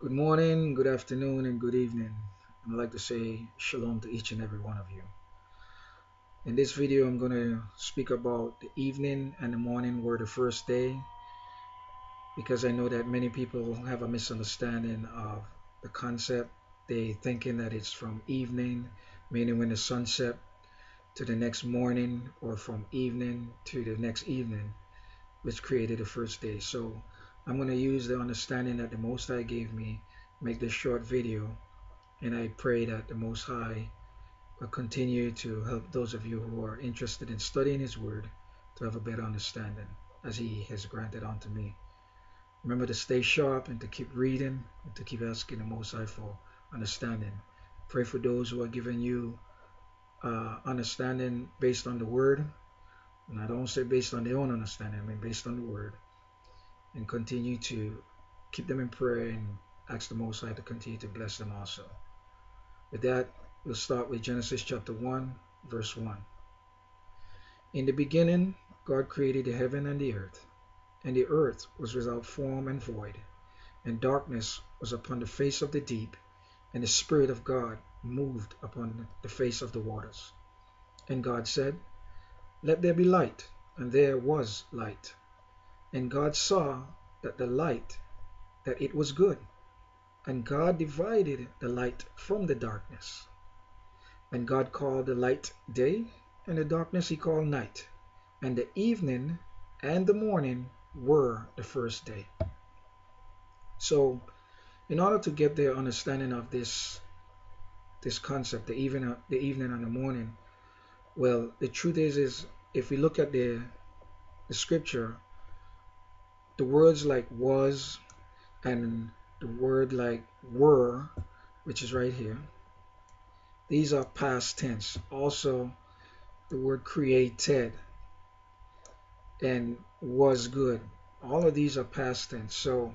Good morning, good afternoon, and good evening. I'd like to say shalom to each and every one of you. In this video, I'm going to speak about the evening and the morning were the first day because I know that many people have a misunderstanding of the concept. They thinking that it's from evening, meaning when the sun set, to the next morning, or from evening to the next evening, which created the first day. So I'm going to use the understanding that the Most High gave me, make this short video. And I pray that the Most High will continue to help those of you who are interested in studying His Word to have a better understanding as He has granted unto me. Remember to stay sharp and to keep reading and to keep asking the Most High for understanding. Pray for those who are giving you understanding based on the Word. And I don't say based on their own understanding, I mean based on the Word. And continue to keep them in prayer and ask the Most High to continue to bless them also. With that, we'll start with Genesis chapter 1, verse 1. In the beginning, God created the heaven and the earth was without form and void, and darkness was upon the face of the deep, and the Spirit of God moved upon the face of the waters. And God said, Let there be light, and there was light. And God saw that that it was good. And God divided the light from the darkness. And God called the light day, and the darkness he called night. And the evening and the morning were the first day. So, in order to get their understanding of this concept, the evening and the morning, well, the truth is if we look at the scripture, the words like was and the word like were, which is right here, these are past tense. Also, the word created and was good. All of these are past tense. So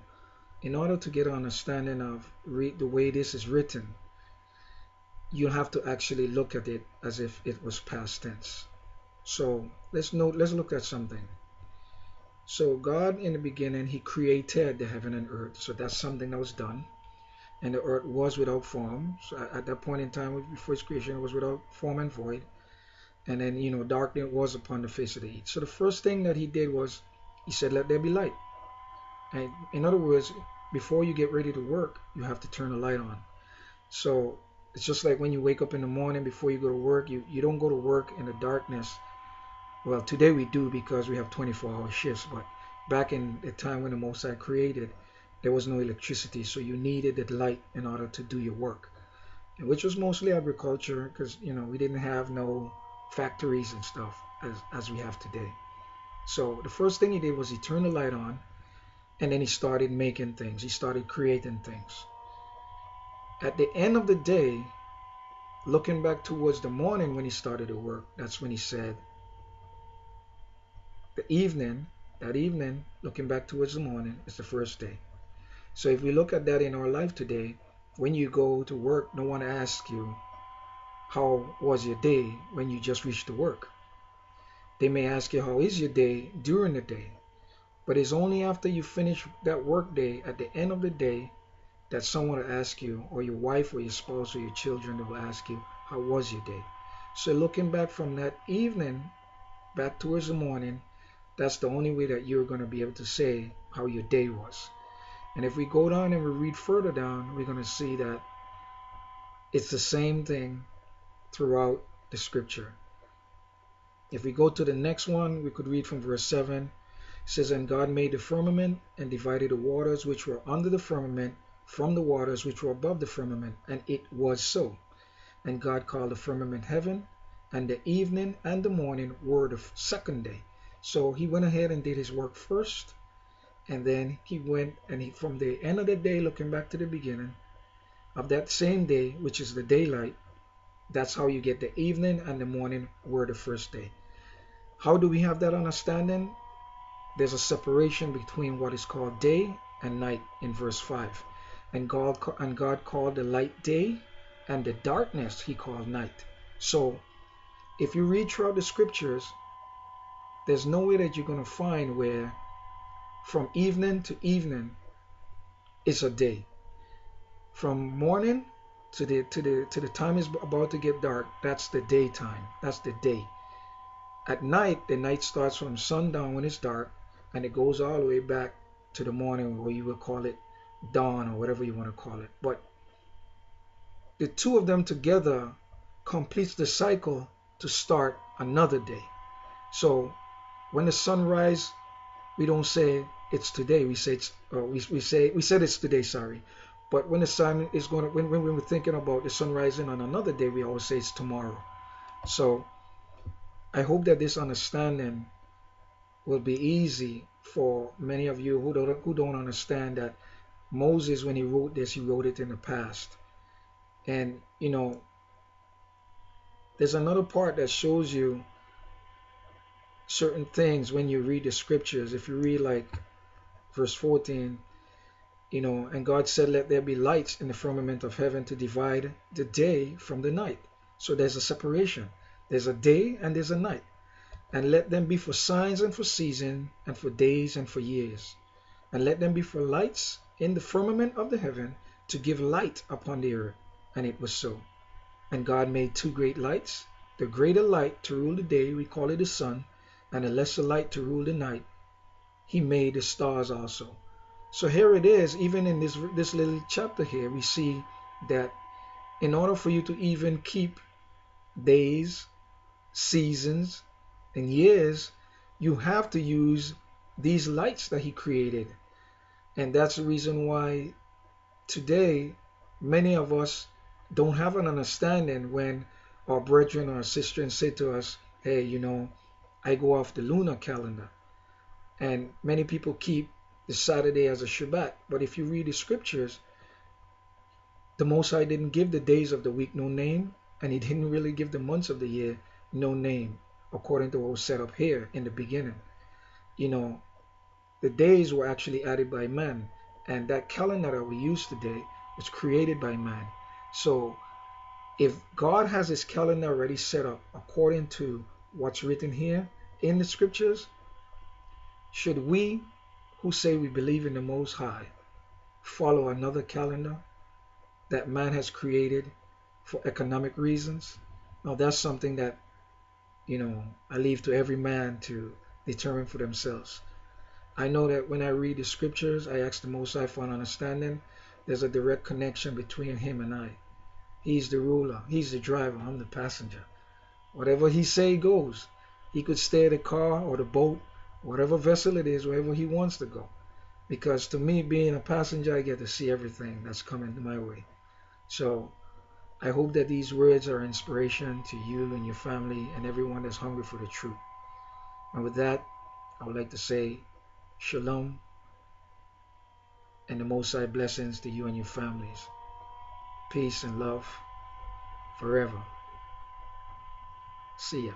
in order to get an understanding of the way this is written, you have to actually look at it as if it was past tense. So let's look at something. So God in the beginning, he created the heaven and earth. So that's something that was done. And the earth was without form. So at that point in time, before its creation, it was without form and void. And then, darkness was upon the face of the earth. So the first thing that he did was he said, let there be light. And in other words, before you get ready to work, you have to turn the light on. So it's just like when you wake up in the morning before you go to work, you don't go to work in the darkness. Well, today we do because we have 24-hour shifts, but back in the time when the Most High created, there was no electricity, so you needed the light in order to do your work, and which was mostly agriculture because we didn't have no factories and stuff as we have today. So the first thing he did was he turned the light on, and then he started making things. He started creating things. At the end of the day, looking back towards the morning when he started to work, that's when he said, that evening, looking back towards the morning, is the first day. So if we look at that in our life today, when you go to work, no one asks you, how was your day when you just reached to work? They may ask you, how is your day during the day? But it's only after you finish that work day, at the end of the day, that someone will ask you, or your wife or your spouse or your children will ask you, how was your day? So looking back from that evening back towards the morning, that's the only way that you're going to be able to say how your day was. And if we go down and we read further down, we're going to see that it's the same thing throughout the scripture. If we go to the next one, we could read from verse 7. It says, And God made the firmament and divided the waters which were under the firmament from the waters which were above the firmament. And it was so. And God called the firmament heaven, and the evening and the morning were the second day. So he went ahead and did his work first, and then he went and from the end of the day, looking back to the beginning of that same day, which is the daylight, that's how you get the evening and the morning were the first day. How do we have that understanding? There's a separation between what is called day and night in verse 5. And God called the light day, and the darkness he called night. So if you read throughout the scriptures, there's no way that you're going to find where from evening to evening is a day. From morning to the time is about to get dark, that's the daytime. That's the day. At night, the night starts from sundown when it's dark, and it goes all the way back to the morning, or you will call it dawn or whatever you want to call it. But the two of them together completes the cycle to start another day. So when the sun rises, we don't say it's today. We say it's we said it's today. Sorry, but when the sun is going to when we're thinking about the sun rising on another day, we always say it's tomorrow. So I hope that this understanding will be easy for many of you who don't understand that Moses, when he wrote this, he wrote it in the past. And there's another part that shows you certain things when you read the scriptures. If you read like verse 14, and God said, let there be lights in the firmament of heaven to divide the day from the night. So there's a separation. There's a day and there's a night. And let them be for signs and for seasons and for days and for years. And let them be for lights in the firmament of the heaven to give light upon the earth. And it was so. And God made two great lights, the greater light to rule the day, we call it the sun, and the lesser light to rule the night. He made the stars also. So here it is, even in this little chapter here, we see that in order for you to even keep days, seasons, and years, you have to use these lights that he created. And that's the reason why today many of us don't have an understanding when our brethren or our sisters say to us, hey, I go off the lunar calendar. And many people keep the Saturday as a Shabbat. But if you read the scriptures, the Most High didn't give the days of the week no name, and he didn't really give the months of the year no name, according to what was set up here in the beginning. The days were actually added by man, and that calendar that we use today was created by man. So if God has his calendar already set up according to what's written here in the scriptures, should we who say we believe in the Most High follow another calendar that man has created for economic reasons? Now that's something that I leave to every man to determine for themselves. I know that when I read the scriptures, I ask the Most High for an understanding. There's a direct connection between him and I. He's the ruler. He's the driver. I'm the passenger. Whatever he say goes. He could stay the car or the boat, whatever vessel it is, wherever he wants to go. Because to me, being a passenger, I get to see everything that's coming my way. So I hope that these words are inspiration to you and your family and everyone that's hungry for the truth. And with that, I would like to say Shalom and the Most High blessings to you and your families. Peace and love forever. See ya.